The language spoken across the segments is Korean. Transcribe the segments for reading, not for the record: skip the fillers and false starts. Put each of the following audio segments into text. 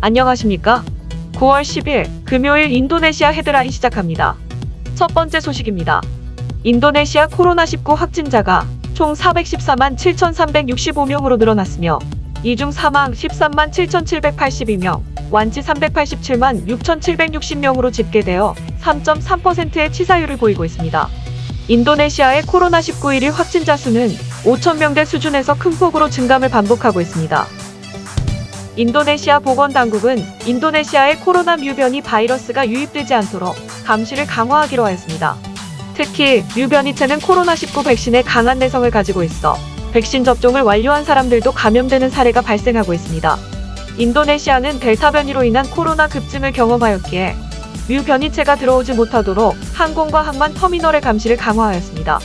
안녕하십니까? 9월 10일 금요일 인도네시아 헤드라인 시작합니다. 첫 번째 소식입니다. 인도네시아 코로나19 확진자가 총 414만 7,365명으로 늘어났으며 이 중 사망 13만 7,782명, 완치 387만 6,760명으로 집계되어 3.3%의 치사율을 보이고 있습니다. 인도네시아의 코로나19 1일 확진자 수는 5,000명대 수준에서 큰 폭으로 증감을 반복하고 있습니다. 인도네시아 보건당국은 인도네시아의 코로나 뮤변이 바이러스가 유입되지 않도록 감시를 강화하기로 하였습니다. 특히 뮤변이체는 코로나19 백신에 강한 내성을 가지고 있어 백신 접종을 완료한 사람들도 감염되는 사례가 발생하고 있습니다. 인도네시아는 델타 변이로 인한 코로나 급증을 경험하였기에 뮤변이체가 들어오지 못하도록 항공과 항만 터미널의 감시를 강화하였습니다.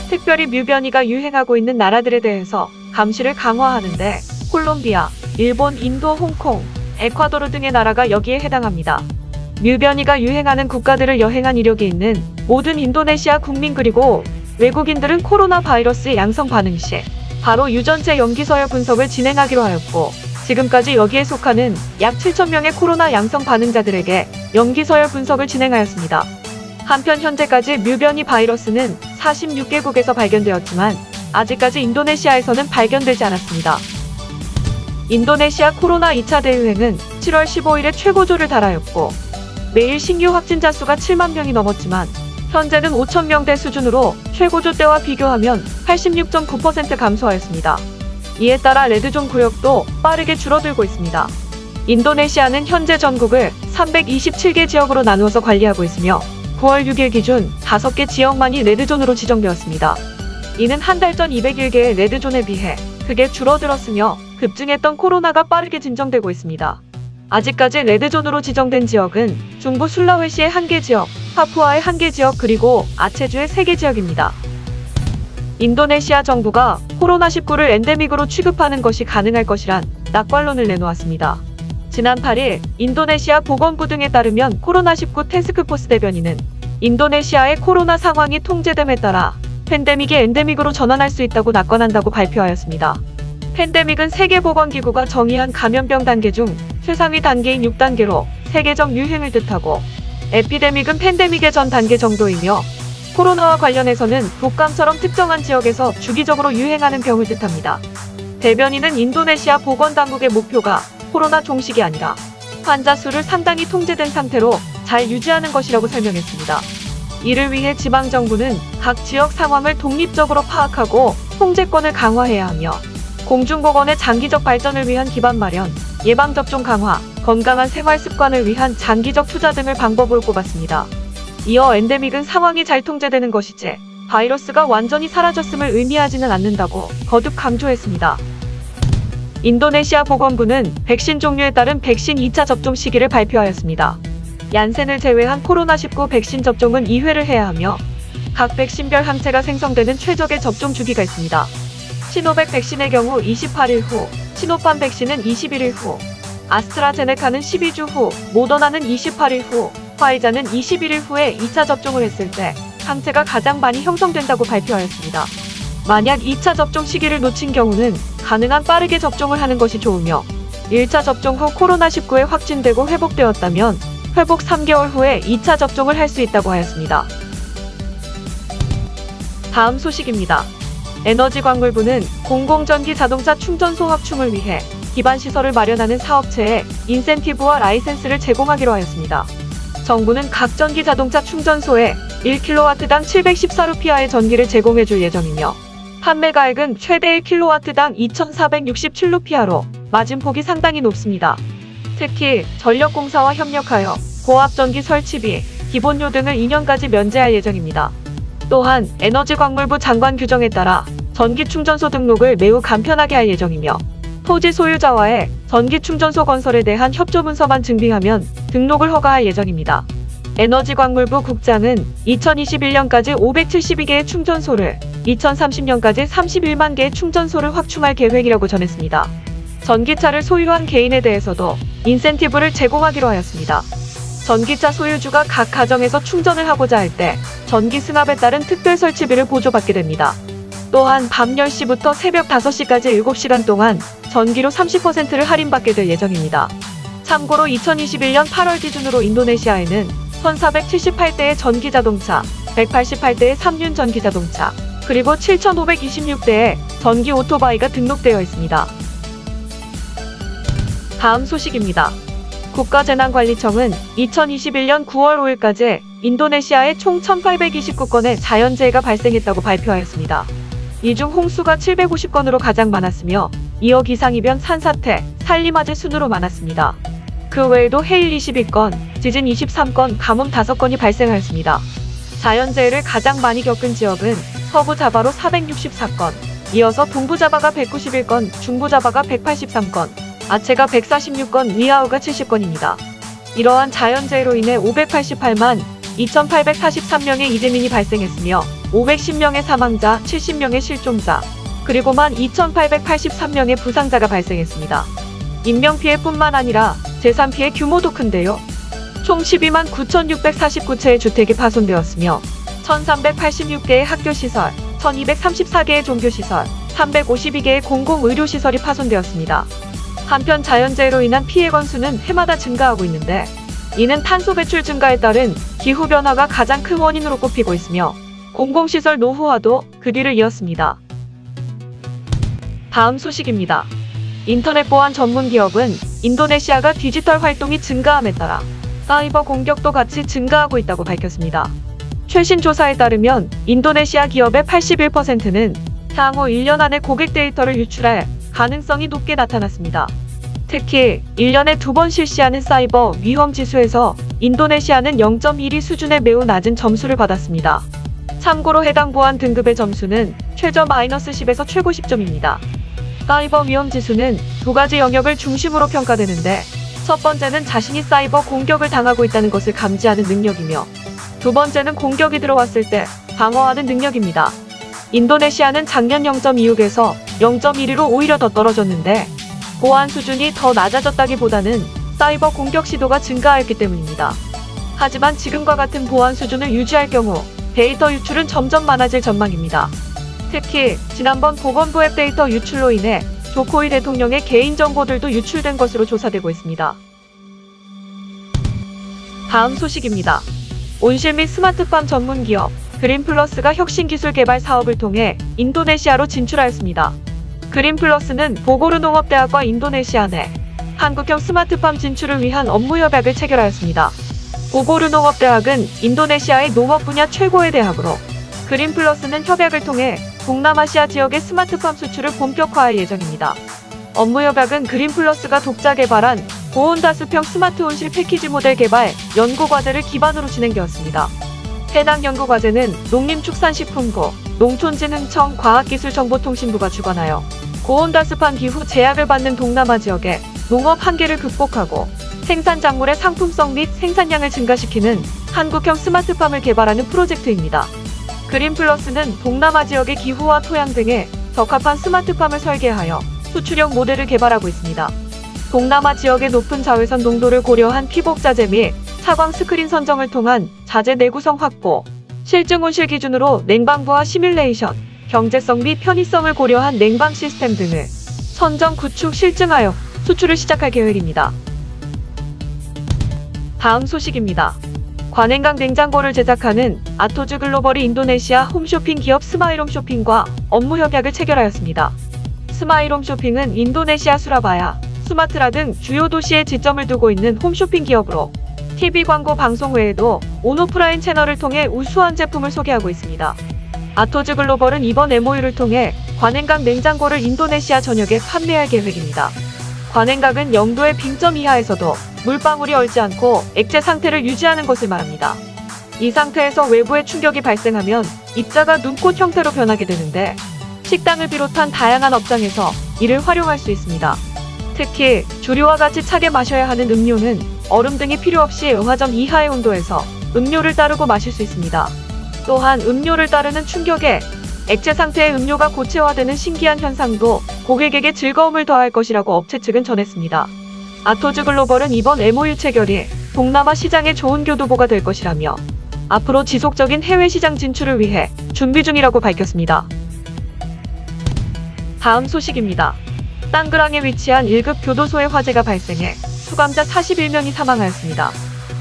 특별히 뮤변이가 유행하고 있는 나라들에 대해서 감시를 강화하는데 콜롬비아, 일본, 인도, 홍콩, 에콰도르 등의 나라가 여기에 해당합니다. 뮤변이가 유행하는 국가들을 여행한 이력이 있는 모든 인도네시아 국민 그리고 외국인들은 코로나 바이러스 양성 반응 시 바로 유전체 염기서열 분석을 진행하기로 하였고 지금까지 여기에 속하는 약 7,000명의 코로나 양성 반응자들에게 염기서열 분석을 진행하였습니다. 한편 현재까지 뮤변이 바이러스는 46개국에서 발견되었지만 아직까지 인도네시아에서는 발견되지 않았습니다. 인도네시아 코로나 2차 대유행은 7월 15일에 최고조를 달하였고 매일 신규 확진자 수가 7만 명이 넘었지만 현재는 5,000명대 수준으로 최고조 때와 비교하면 86.9% 감소하였습니다. 이에 따라 레드존 구역도 빠르게 줄어들고 있습니다. 인도네시아는 현재 전국을 327개 지역으로 나누어서 관리하고 있으며 9월 6일 기준 5개 지역만이 레드존으로 지정되었습니다. 이는 한 달 전 201개의 레드존에 비해 크게 줄어들었으며 급증했던 코로나가 빠르게 진정되고 있습니다. 아직까지 레드존으로 지정된 지역은 중부 술라웨시의 1개 지역, 파푸아의 1개 지역 그리고 아체주의 3개 지역입니다. 인도네시아 정부가 코로나19를 엔데믹으로 취급하는 것이 가능할 것이란 낙관론을 내놓았습니다. 지난 8일 인도네시아 보건부 등에 따르면 코로나19 태스크포스 대변인은 인도네시아의 코로나 상황이 통제됨에 따라 팬데믹이 엔데믹으로 전환할 수 있다고 낙관한다고 발표하였습니다. 팬데믹은 세계보건기구가 정의한 감염병 단계 중 최상위 단계인 6단계로 세계적 유행을 뜻하고 에피데믹은 팬데믹의 전 단계 정도이며 코로나와 관련해서는 독감처럼 특정한 지역에서 주기적으로 유행하는 병을 뜻합니다. 대변인은 인도네시아 보건당국의 목표가 코로나 종식이 아니라 환자 수를 상당히 통제된 상태로 잘 유지하는 것이라고 설명했습니다. 이를 위해 지방정부는 각 지역 상황을 독립적으로 파악하고 통제권을 강화해야 하며 공중보건의 장기적 발전을 위한 기반 마련, 예방접종 강화, 건강한 생활 습관을 위한 장기적 투자 등을 방법으로 꼽았습니다. 이어 엔데믹은 상황이 잘 통제되는 것이지 바이러스가 완전히 사라졌음을 의미하지는 않는다고 거듭 강조했습니다. 인도네시아 보건부는 백신 종류에 따른 백신 2차 접종 시기를 발표하였습니다. 얀센을 제외한 코로나19 백신 접종은 2회를 해야 하며 각 백신별 항체가 생성되는 최적의 접종 주기가 있습니다. 시노백 백신의 경우 28일 후, 시노팜 백신은 21일 후, 아스트라제네카는 12주 후, 모더나는 28일 후, 화이자는 21일 후에 2차 접종을 했을 때 항체가 가장 많이 형성된다고 발표하였습니다. 만약 2차 접종 시기를 놓친 경우는 가능한 빠르게 접종을 하는 것이 좋으며 1차 접종 후 코로나19에 확진되고 회복되었다면 회복 3개월 후에 2차 접종을 할 수 있다고 하였습니다. 다음 소식입니다. 에너지광물부는 공공전기 자동차 충전소 확충을 위해 기반시설을 마련하는 사업체에 인센티브와 라이센스를 제공하기로 하였습니다. 정부는 각 전기 자동차 충전소에 1kW당 714루피아의 전기를 제공해줄 예정이며 판매가액은 최대 1kW당 2,467루피아로 마진폭이 상당히 높습니다. 특히 전력공사와 협력하여 고압전기 설치비, 기본료 등을 2년까지 면제할 예정입니다. 또한 에너지광물부 장관 규정에 따라 전기충전소 등록을 매우 간편하게 할 예정이며 토지 소유자와의 전기충전소 건설에 대한 협조문서만 증빙하면 등록을 허가할 예정입니다. 에너지광물부 국장은 2021년까지 572개의 충전소를, 2030년까지 31만 개의 충전소를 확충할 계획이라고 전했습니다. 전기차를 소유한 개인에 대해서도 인센티브를 제공하기로 하였습니다. 전기차 소유주가 각 가정에서 충전을 하고자 할 때 전기 승합에 따른 특별 설치비를 보조받게 됩니다. 또한 밤 10시부터 새벽 5시까지 7시간 동안 전기료 30%를 할인받게 될 예정입니다. 참고로 2021년 8월 기준으로 인도네시아에는 1,478대의 전기자동차, 188대의 3륜 전기자동차, 그리고 7,526대의 전기 오토바이가 등록되어 있습니다. 다음 소식입니다. 국가재난관리청은 2021년 9월 5일까지 인도네시아에 총 1,829건의 자연재해가 발생했다고 발표하였습니다. 이 중 홍수가 750건으로 가장 많았으며 2억 기상이변, 산사태, 산림화재 순으로 많았습니다. 그 외에도 해일 21건, 지진 23건, 가뭄 5건이 발생하였습니다. 자연재해를 가장 많이 겪은 지역은 서부자바로 464건, 이어서 동부자바가 191건, 중부자바가 183건, 아체가 146건, 리아우가 70건입니다. 이러한 자연재해로 인해 588만 2,843명의 이재민이 발생했으며 510명의 사망자, 70명의 실종자, 그리고 12,883명의 부상자가 발생했습니다. 인명피해뿐만 아니라 재산피해 규모도 큰데요. 총 12만 9,649채의 주택이 파손되었으며 1,386개의 학교시설, 1,234개의 종교시설, 352개의 공공의료시설이 파손되었습니다. 한편 자연재해로 인한 피해 건수는 해마다 증가하고 있는데 이는 탄소 배출 증가에 따른 기후변화가 가장 큰 원인으로 꼽히고 있으며 공공시설 노후화도 그 뒤를 이었습니다. 다음 소식입니다. 인터넷 보안 전문 기업은 인도네시아가 디지털 활동이 증가함에 따라 사이버 공격도 같이 증가하고 있다고 밝혔습니다. 최신 조사에 따르면 인도네시아 기업의 81%는 향후 1년 안에 고객 데이터를 유출할 가능성이 높게 나타났습니다. 특히 1년에 2번 실시하는 사이버 위험 지수에서 인도네시아는 0.12 수준의 매우 낮은 점수를 받았습니다. 참고로 해당 보안 등급의 점수는 최저 -10에서 최고 10점입니다. 사이버 위험 지수는 두 가지 영역을 중심으로 평가되는데 첫 번째는 자신이 사이버 공격을 당하고 있다는 것을 감지하는 능력이며 두 번째는 공격이 들어왔을 때 방어하는 능력입니다. 인도네시아는 작년 0.26에서 0.12로 오히려 더 떨어졌는데 보안 수준이 더 낮아졌다기보다는 사이버 공격 시도가 증가하였기 때문입니다. 하지만 지금과 같은 보안 수준을 유지할 경우 데이터 유출은 점점 많아질 전망입니다. 특히 지난번 보건부 앱 데이터 유출로 인해 조코이 대통령의 개인정보들도 유출된 것으로 조사되고 있습니다. 다음 소식입니다. 온실 및 스마트팜 전문기업 그린플러스가 혁신기술 개발 사업을 통해 인도네시아로 진출하였습니다. 그린플러스는 보고르 농업대학과 인도네시아 내 한국형 스마트팜 진출을 위한 업무 협약을 체결하였습니다. 보고르 농업대학은 인도네시아의 농업 분야 최고의 대학으로 그린플러스는 협약을 통해 동남아시아 지역의 스마트팜 수출을 본격화할 예정입니다. 업무 협약은 그린플러스가 독자 개발한 고온다수평 스마트 온실 패키지 모델 개발 연구과제를 기반으로 진행되었습니다. 해당 연구과제는 농림축산식품부, 농촌진흥청, 과학기술정보통신부가 주관하여 고온다습한 기후 제약을 받는 동남아 지역의 농업 한계를 극복하고 생산 작물의 상품성 및 생산량을 증가시키는 한국형 스마트팜을 개발하는 프로젝트입니다. 그린플러스는 동남아 지역의 기후와 토양 등에 적합한 스마트팜을 설계하여 수출형 모델을 개발하고 있습니다. 동남아 지역의 높은 자외선 농도를 고려한 피복 자재 및 차광 스크린 선정을 통한 자재 내구성 확보, 실증 온실 기준으로 냉방부와 시뮬레이션, 경제성 및 편의성을 고려한 냉방 시스템 등을 선정, 구축, 실증하여 수출을 시작할 계획입니다. 다음 소식입니다. 관행강 냉장고를 제작하는 아토즈 글로벌이 인도네시아 홈쇼핑 기업 스마일홈 쇼핑과 업무 협약을 체결하였습니다. 스마일홈 쇼핑은 인도네시아 수라바야, 수마트라 등 주요 도시에 지점을 두고 있는 홈쇼핑 기업으로 TV 광고 방송 외에도 온오프라인 채널을 통해 우수한 제품을 소개하고 있습니다. 아토즈 글로벌은 이번 MOU를 통해 관행강 냉장고를 인도네시아 전역에 판매할 계획입니다. 관행각은 0도의 빙점 이하에서도 물방울이 얼지 않고 액체 상태를 유지하는 것을 말합니다. 이 상태에서 외부의 충격이 발생하면 입자가 눈꽃 형태로 변하게 되는데 식당을 비롯한 다양한 업장에서 이를 활용할 수 있습니다. 특히 주류와 같이 차게 마셔야 하는 음료는 얼음 등이 필요 없이 영하점 이하의 온도에서 음료를 따르고 마실 수 있습니다. 또한 음료를 따르는 충격에 액체 상태의 음료가 고체화되는 신기한 현상도 고객에게 즐거움을 더할 것이라고 업체 측은 전했습니다. 아토즈 글로벌은 이번 MOU 체결이 동남아 시장에 좋은 교두보가 될 것이라며 앞으로 지속적인 해외 시장 진출을 위해 준비 중이라고 밝혔습니다. 다음 소식입니다. 땅그랑에 위치한 1급 교도소에 화재가 발생해 수감자 41명이 사망하였습니다.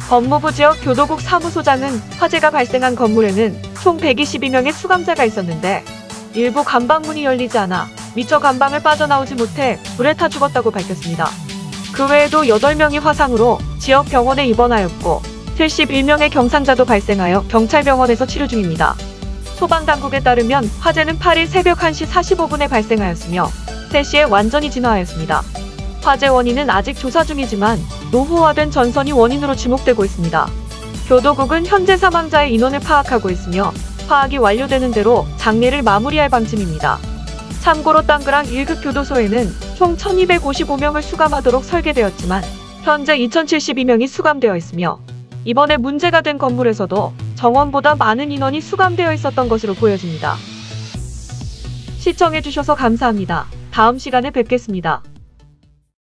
법무부 지역 교도국 사무소장은 화재가 발생한 건물에는 총 122명의 수감자가 있었는데 일부 감방문이 열리지 않아 미처 감방을 빠져나오지 못해 불에 타 죽었다고 밝혔습니다. 그 외에도 8명이 화상으로 지역 병원에 입원하였고 71명의 경상자도 발생하여 경찰병원에서 치료 중입니다. 소방당국에 따르면 화재는 8일 새벽 1시 45분에 발생하였으며 3시에 완전히 진화하였습니다. 화재 원인은 아직 조사 중이지만 노후화된 전선이 원인으로 지목되고 있습니다. 교도국은 현재 사망자의 인원을 파악하고 있으며 파악이 완료되는 대로 장례를 마무리할 방침입니다. 참고로 땅그랑 1급 교도소에는 총 1255명을 수감하도록 설계되었지만 현재 2072명이 수감되어 있으며 이번에 문제가 된 건물에서도 정원보다 많은 인원이 수감되어 있었던 것으로 보여집니다. 시청해주셔서 감사합니다. 다음 시간에 뵙겠습니다.